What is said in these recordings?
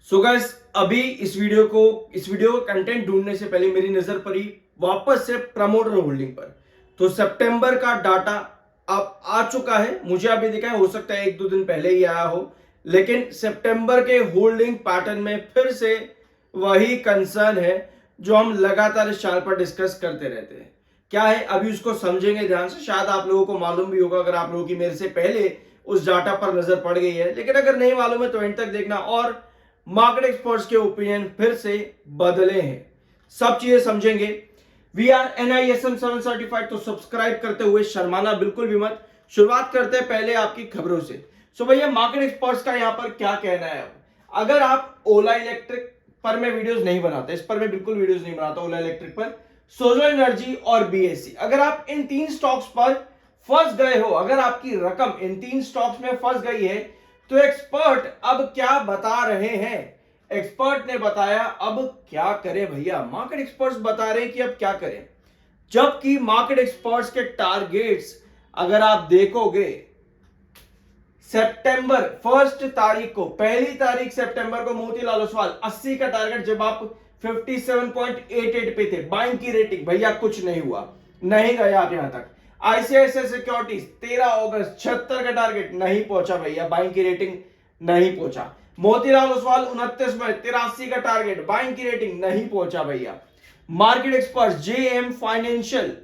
So guys अभी इस video को कंटेंट ढूंढने से पहले मेरी नजर पड़ी वापस से प्रमोटर होल्डिंग पर। तो सितंबर का डाटा अब आ चुका है, मुझे अभी दिखा है, हो सकता है एक दो दिन पहले ही आया हो, लेकिन सितंबर के होल्डिंग पैटर्न में फिर से वही कंसर्न है जो हम लगातार इस चैनल पर डिस्कस करते रहते हैं। क्या है अभी उसको समझेंगे ध्यान से। शायद आप लोगों को मालूम भी होगा अगर आप लोगों की मेरे से पहले उस डाटा पर नजर पड़ गई है, लेकिन अगर नहीं मालूम है तो एंड तक देखना। और मार्केट एक्सपर्ट्स के ओपिनियन फिर से बदले हैं, सब चीजें समझेंगे। वी आर NISM 7 सर्टिफाइड, तो सब्सक्राइब करते हुए शर्माना बिल्कुल भी मत। शुरुआत करते हैं पहले आपकी खबरों से। सो भैया मार्केट एक्सपर्ट्स का यहां पर क्या कहना है। अब अगर आप ओला इलेक्ट्रिक पर मैं वीडियोस नहीं बनाता, इस पर मैं बिल्कुल वीडियोस नहीं बनाता, ओला इलेक्ट्रिक पर, सोजो एनर्जी और BSE, अगर आप इन तीन स्टॉक्स पर फंस गए हो, अगर आपकी रकम इन तीन स्टॉक्स में फंस गई है, तो एक्सपर्ट अब क्या बता रहे हैं। एक्सपर्ट ने बताया अब क्या करें भैया। मार्केट एक्सपर्ट्स बता रहे हैं कि अब क्या करें, जबकि मार्केट एक्सपर्ट्स के टारगेट्स अगर आप देखोगे सितंबर फर्स्ट तारीख को, पहली तारीख सितंबर को मोतीलाल ओसवाल 80 का टारगेट, जब आप 57.88 पे थे, बाइंग की रेटिंग भैया कुछ नहीं हुआ, नहीं गए आप यहां तक। ICICI सिक्योरिटीज 13 अगस्त 76 का टारगेट, नहीं पहुंचा भैया, बाइंग की रेटिंग नहीं पहुंचा। मोतीलाल ओसवाल 29 में 83 का टारगेट, बाइंग की रेटिंग नहीं पहुंचा भैया। मार्केट एक्सपर्ट JM फाइनेंशियल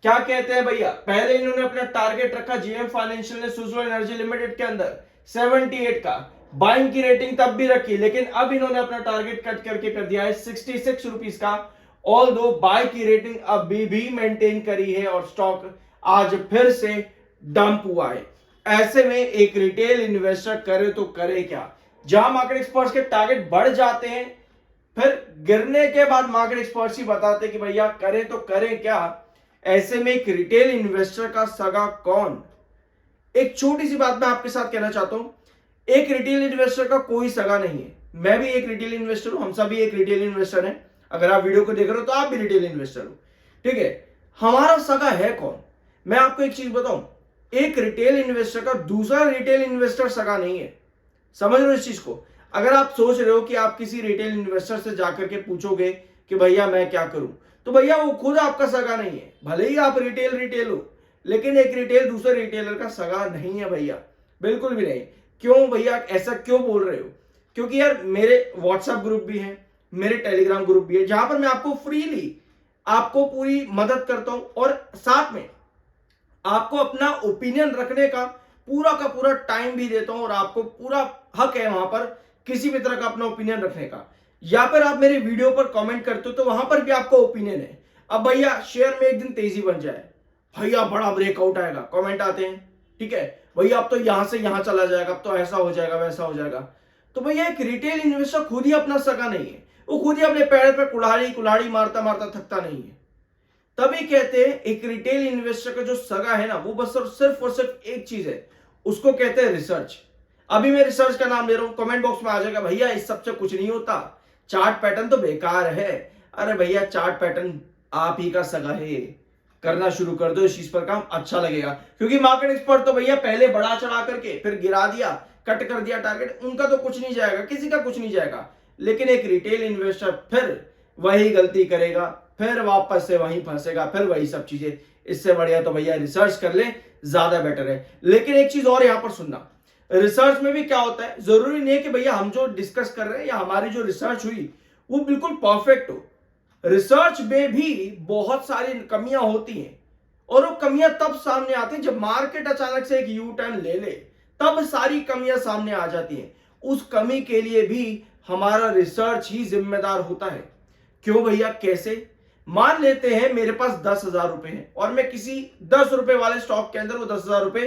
क्या कहते हैं भैया, पहले इन्होंने अपना टारगेट रखा JM फाइनेंशियल ने सुजो एनर्जी लिमिटेड के अंदर 78 का, बाइंग की रेटिंग तब भी रखी, लेकिन अब इन्होंने अपना टारगेट कट करके कर दिया है 66 रुपीस का। ऑल दो बाय की रेटिंग अभी भी मेंटेन करी है और स्टॉक आज फिर से डंप हुआ है। ऐसे में एक रिटेल इन्वेस्टर करे तो करे क्या, जहां मार्केट एक्सपर्ट्स के टारगेट बढ़ जाते हैं, फिर गिरने के बाद मार्केट एक्सपर्ट्स ही बताते कि भैया करें तो करें क्या। ऐसे में एक रिटेल इन्वेस्टर का सगा कौन। एक छोटी सी बात मैं आपके साथ कहना चाहता हूं, एक रिटेल इन्वेस्टर का कोई सगा नहीं है। मैं भी एक रिटेल इन्वेस्टर हूं, हम सभी एक रिटेल इन्वेस्टर हैं। अगर आप वीडियो को देख रहे हो तो आप भी रिटेल इन्वेस्टर हो, ठीक है। हमारा सगा है कौन, मैं आपको एक चीज बताऊं, एक रिटेल इन्वेस्टर का दूसरा रिटेल इन्वेस्टर सगा नहीं है। समझ लो इस चीज को। अगर आप सोच रहे हो कि आप किसी रिटेल इन्वेस्टर से जाकर के पूछोगे कि भैया मैं क्या करूं, तो भैया वो खुद आपका सगा नहीं है। भले ही आप रिटेल हो, लेकिन एक रिटेल दूसरे रिटेलर का सगा नहीं है भैया, बिल्कुल भी नहीं। क्यों भैया ऐसा क्यों बोल रहे हो, क्योंकि यार मेरे व्हाट्सएप ग्रुप भी है, मेरे टेलीग्राम ग्रुप भी है, जहां पर मैं आपको फ्रीली आपको पूरी मदद करता हूं और साथ में आपको अपना ओपिनियन रखने का पूरा टाइम भी देता हूं और आपको पूरा हक है वहां पर किसी भी तरह का अपना ओपिनियन रखने का। या फिर आप मेरे वीडियो पर कमेंट करते हो तो वहां पर भी आपका ओपिनियन है। अब भैया शेयर में एक दिन तेजी बन जाए, भैया बड़ा ब्रेकआउट आएगा, कमेंट आते हैं, ठीक है भैया अब तो यहां से यहां चला जाएगा, अब तो ऐसा हो जाएगा वैसा हो जाएगा। तो भैया एक रिटेल इन्वेस्टर खुद ही अपना सगा नहीं है, वो खुद ही अपने पैर पर कुल्हाड़ी मारता मारता थकता नहीं है। तभी कहते हैं एक रिटेल इन्वेस्टर का जो सगा है ना, वो बस और सिर्फ एक चीज है, उसको कहते हैं रिसर्च। अभी मैं रिसर्च का नाम ले रहा हूं, कमेंट बॉक्स में आ जाएगा भैया इस सबसे कुछ नहीं होता, चार्ट पैटर्न तो बेकार है। अरे भैया चार्ट पैटर्न आप ही का सगा है, करना शुरू कर दो इस चीज पर काम, अच्छा लगेगा। क्योंकि मार्केट एक्सपर्ट तो भैया पहले बढ़ा चढ़ा करके फिर गिरा दिया, कट कर दिया टारगेट, उनका तो कुछ नहीं जाएगा, किसी का कुछ नहीं जाएगा। लेकिन एक रिटेल इन्वेस्टर फिर वही गलती करेगा, फिर वापस से वहीं फंसेगा, फिर वही सब चीजें। इससे बढ़िया तो भैया रिसर्च कर ले, ज्यादा बेटर है। लेकिन एक चीज और यहां पर सुनना, रिसर्च में भी क्या होता है, जरूरी नहीं है कि भैया हम जो डिस्कस कर रहे हैं या हमारी जो रिसर्च हुई वो बिल्कुल परफेक्ट हो। रिसर्च में भी बहुत सारी कमियां होती हैं और वो कमियां तब सामने आती हैं जब मार्केट अचानक से एक यू टर्न ले ले, तब सारी कमियां सामने आ जाती हैं। उस कमी के लिए भी हमारा रिसर्च ही जिम्मेदार होता है। क्यों भैया, कैसे? मान लेते हैं मेरे पास 10,000 रुपए हैं और मैं किसी 10 रुपए वाले स्टॉक के अंदर वो 10,000 रुपए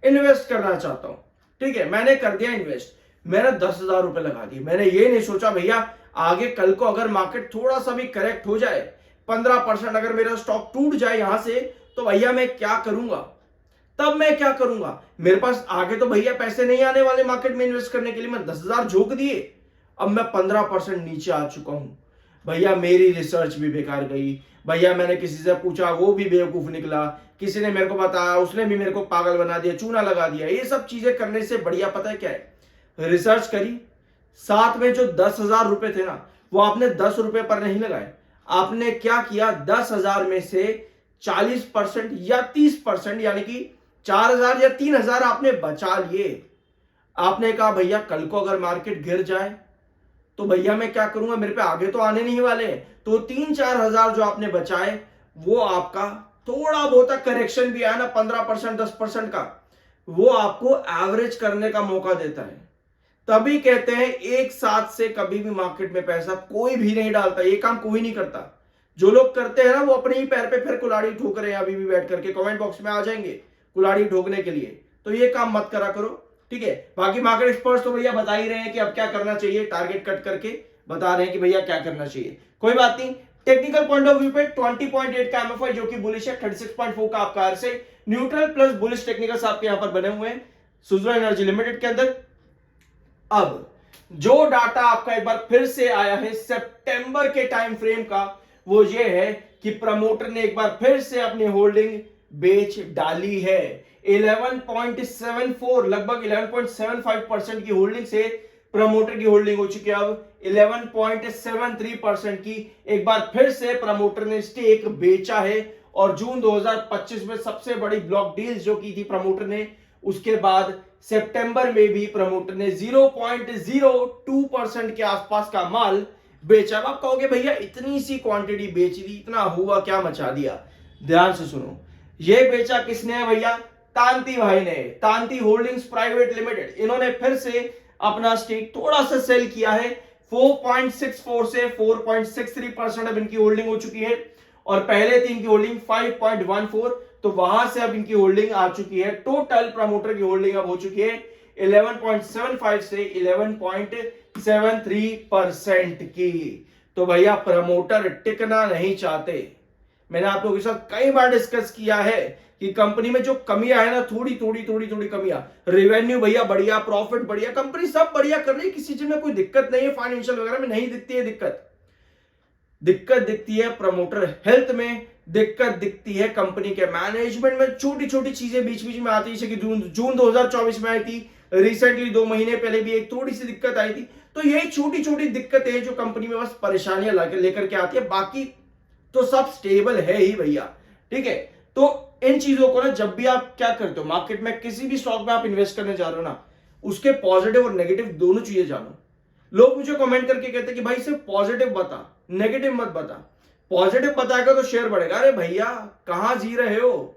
इन्वेस्ट करना चाहता हूं, ठीक है। मैंने कर दिया इन्वेस्ट, मैंने 10,000 रुपए लगा दिए। मैंने ये नहीं सोचा भैया आगे कल को अगर मार्केट थोड़ा सा भी करेक्ट हो जाए, 15% अगर मेरा स्टॉक टूट जाए यहां से, तो भैया मैं क्या करूंगा, तब मैं क्या करूंगा। मेरे पास आगे तो भैया पैसे नहीं आने वाले मार्केट में इन्वेस्ट करने के लिए, मैं 10,000 झोंक दिए, अब मैं 15% नीचे आ चुका हूं। भैया मेरी रिसर्च भी बेकार गई, भैया मैंने किसी से पूछा वो भी बेवकूफ निकला, किसी ने मेरे को बताया उसने भी मेरे को पागल बना दिया, चूना लगा दिया। ये सब चीजें करने से बढ़िया पता है क्या है, रिसर्च करी, साथ में जो 10,000 रुपए थे ना, वो आपने 10 रुपए पर नहीं लगाए। आपने क्या किया, 10,000 में से 40% या 30% यानी कि 4,000 या 3,000 आपने बचा लिए। आपने कहा भैया कल को अगर मार्केट गिर जाए तो भैया मैं क्या करूंगा, मेरे पे आगे तो आने नहीं वाले हैं। तो 3-4 हजार जो आपने बचाए वो आपका थोड़ा बहुत करेक्शन भी आया ना 15% 10% का, वो आपको एवरेज करने का मौका देता है। तभी कहते हैं एक साथ से कभी भी मार्केट में पैसा कोई भी नहीं डालता, ये काम कोई नहीं करता। जो लोग करते हैं ना वो अपने ही पैर पे फिर कुल्हाड़ी ठोक रहे हैं, अभी भी बैठ करके कमेंट बॉक्स में आ जाएंगे कुल्हाड़ी ठोकने के लिए। तो ये काम मत करा करो, ठीक है। बाकी मार्केट एक्सपर्ट्स तो भैया बता ही रहे हैं कि अब क्या करना चाहिए, टारगेट कट करके बता रहे हैं कि भैया क्या करना चाहिए। कोई बात नहीं, टेक्निकल पॉइंट ऑफ व्यू पे 20.8 का एमएफआई जो कि बुलिश है, 36.4 का आपका RSI, neutral plus bullish technicals आपके यहां पर बने हुए हैं सुज़लोन एनर्जी लिमिटेड के अंदर। अब जो डाटा आपका एक बार फिर से आया है सितंबर के टाइम फ्रेम का, वो ये है कि प्रमोटर ने एक बार फिर से अपनी होल्डिंग बेच डाली है। 11.74 लगभग 11.75% की होल्डिंग से प्रमोटर की होल्डिंग हो चुकी है अब 11.73% की। एक बार फिर से प्रमोटर ने स्टेक बेचा है और जून 2025 में सबसे बड़ी ब्लॉक डील जो की थी प्रमोटर ने, उसके बाद सितंबर में भी प्रमोटर ने 0.02% के आसपास का माल बेचा। आप कहोगे भैया इतनी सी क्वांटिटी बेच दी, इतना हुआ क्या मचा दिया? ध्यान से सुनो, ये बेचा किसने है भैया? तांती भाई ने, तांती होल्डिंग्स प्राइवेट लिमिटेड। इन्होंने फिर से अपना स्टेक थोड़ा सा सेल किया है, 4.64 से 4.63% अब इनकी होल्डिंग हो चुकी है और पहले थी इनकी होल्डिंग 5.14, तो वहां से अब इनकी होल्डिंग आ चुकी है, टोटल प्रमोटर की होल्डिंग अब हो चुकी है 11.75 से 11.73% की। तो भैया प्रमोटर टिकना नहीं चाहते। मैंने आप लोगों के साथ कई बार डिस्कस किया है कि कंपनी में जो कमियां है ना, थोड़ी कमियां, रेवेन्यू भैया बढ़िया, प्रॉफिट बढ़िया, कंपनी सब बढ़िया कर रही है, किसी चीज में कोई दिक्कत नहीं है, फाइनेंशियल वगैरह में नहीं दिखती है दिक्कत दिखती है प्रमोटर हेल्थ में, दिक्कत दिखती है कंपनी के मैनेजमेंट में। छोटी छोटी चीजें बीच बीच में आती है, जैसे कि जून 2024 में आई थी, रिसेंटली 2 महीने पहले भी एक थोड़ी सी दिक्कत आई थी। तो यही छोटी छोटी दिक्कतें जो कंपनी में बस परेशानियां लेकर के आती है, बाकी तो सब स्टेबल है ही भैया, ठीक है। तो इन चीजों को ना, जब भी आप क्या करते हो मार्केट में, किसी भी स्टॉक में आप इन्वेस्ट करने जा रहे हो ना, उसके पॉजिटिव और नेगेटिव दोनों चीजें जानो। लोग मुझे कमेंट करके कहते हैं कि भाई सिर्फ पॉजिटिव बता, नेगेटिव मत बता। पॉजिटिव बताएगा तो शेयर बढ़ेगा। अरे भैया कहां जी रहे हो?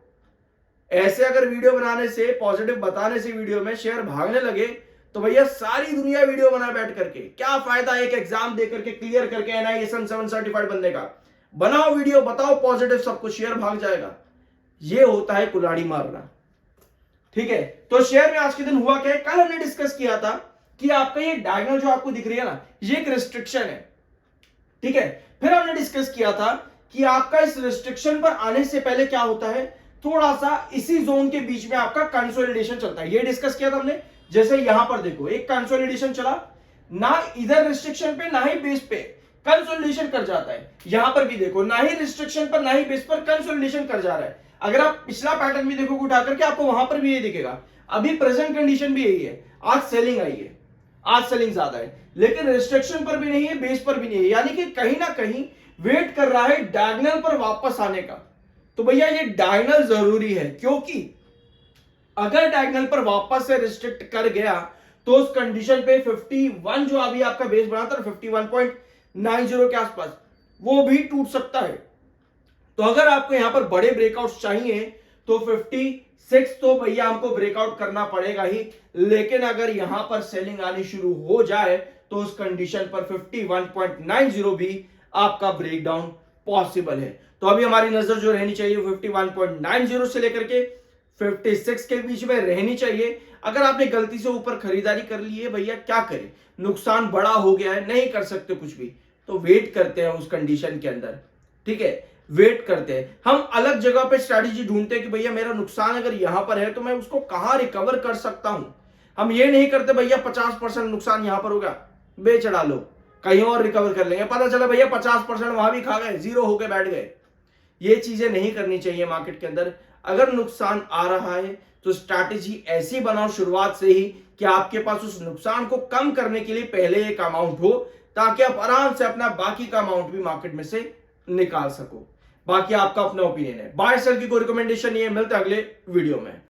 ऐसे अगर वीडियो बनाने से, पॉजिटिव बताने से वीडियो में शेयर भागने लगे तो भैया सारी दुनिया वीडियो बना बैठ करके क्या फायदा? एक एग्जाम दे करके क्लियर करके NISM 7 सर्टिफाइड बनने का। बनाओ वीडियो, बताओ पॉजिटिव, सबको शेयर भाग जाएगा। ये होता है कुल्हाड़ी मारना, ठीक है। तो शेयर में आज के दिन हुआ क्या है, कल हमने डिस्कस किया था कि आपका ये डायगोनल जो आपको दिख रही है ना, ये एक रिस्ट्रिक्शन है, ठीक है। फिर हमने डिस्कस किया था कि आपका इस रिस्ट्रिक्शन पर आने से पहले क्या होता है, थोड़ा सा इसी जोन के बीच में आपका कंसोलिडेशन चलता है। ये डिस्कस किया था हमने। जैसे यहां पर देखो एक कंसोलिडेशन चला ना, इधर रिस्ट्रिक्शन पे ना ही बेस पे कंसोलिडेशन कर जाता है। यहां पर भी देखो ना ही रिस्ट्रिक्शन पर ना ही बेस पर कंसोलिडेशन कर जा रहा है। अगर आप पिछला पैटर्न भी देखोगे उठा करके, आपको वहां पर भी ये दिखेगा। अभी प्रेजेंट कंडीशन भी यही है, आज सेलिंग आई है, आज सेलिंग ज्यादा है, लेकिन रिस्ट्रिक्शन पर भी नहीं है, बेस पर भी नहीं है, यानी कि कहीं ना कहीं वेट कर रहा है डायगोनल पर वापस आने का। तो भैया ये डायगोनल जरूरी है, क्योंकि अगर डायगोनल पर वापस से रिस्ट्रिक्ट कर गया तो उस कंडीशन पे 51 जो अभी आपका बेस बना था 51.90 के आसपास, वो भी टूट सकता है। तो अगर आपको यहां पर बड़े ब्रेकआउट्स चाहिए तो 56 तो भैया हमको ब्रेकआउट करना पड़ेगा ही, लेकिन अगर यहां पर सेलिंग आनी शुरू हो जाए तो उस कंडीशन पर 51.90 भी आपका ब्रेकडाउन पॉसिबल है। तो अभी हमारी नजर जो रहनी चाहिए 51.90 से लेकर के 56 के बीच में रहनी चाहिए। अगर आपने गलती से ऊपर खरीदारी कर ली है भैया, क्या करें, नुकसान बड़ा हो गया है, नहीं कर सकते कुछ भी, तो वेट करते हैं उस कंडीशन के अंदर, ठीक है, वेट करते हैं। हम अलग जगह पे स्ट्रैटेजी ढूंढते हैं कि भैया मेरा नुकसान अगर यहां पर है तो मैं उसको कहां रिकवर कर सकता हूं। हम ये नहीं करते भैया 50% नुकसान यहां पर होगा, बेच डालो, कहीं और रिकवर कर लेंगे, पता चला भैया 50% वहां भी खा गए, जीरो होके बैठ गए। ये चीजें नहीं करनी चाहिए मार्केट के अंदर। अगर नुकसान आ रहा है तो स्ट्रैटेजी ऐसी बनाओ शुरुआत से ही कि आपके पास उस नुकसान को कम करने के लिए पहले एक अमाउंट हो, ताकि आप आराम से अपना बाकी का अमाउंट भी मार्केट में से निकाल सको। बाकी आपका अपना ओपिनियन है। बाय सेल की कोई रिकमेंडेशन नहीं है। मिलते हैं अगले वीडियो में।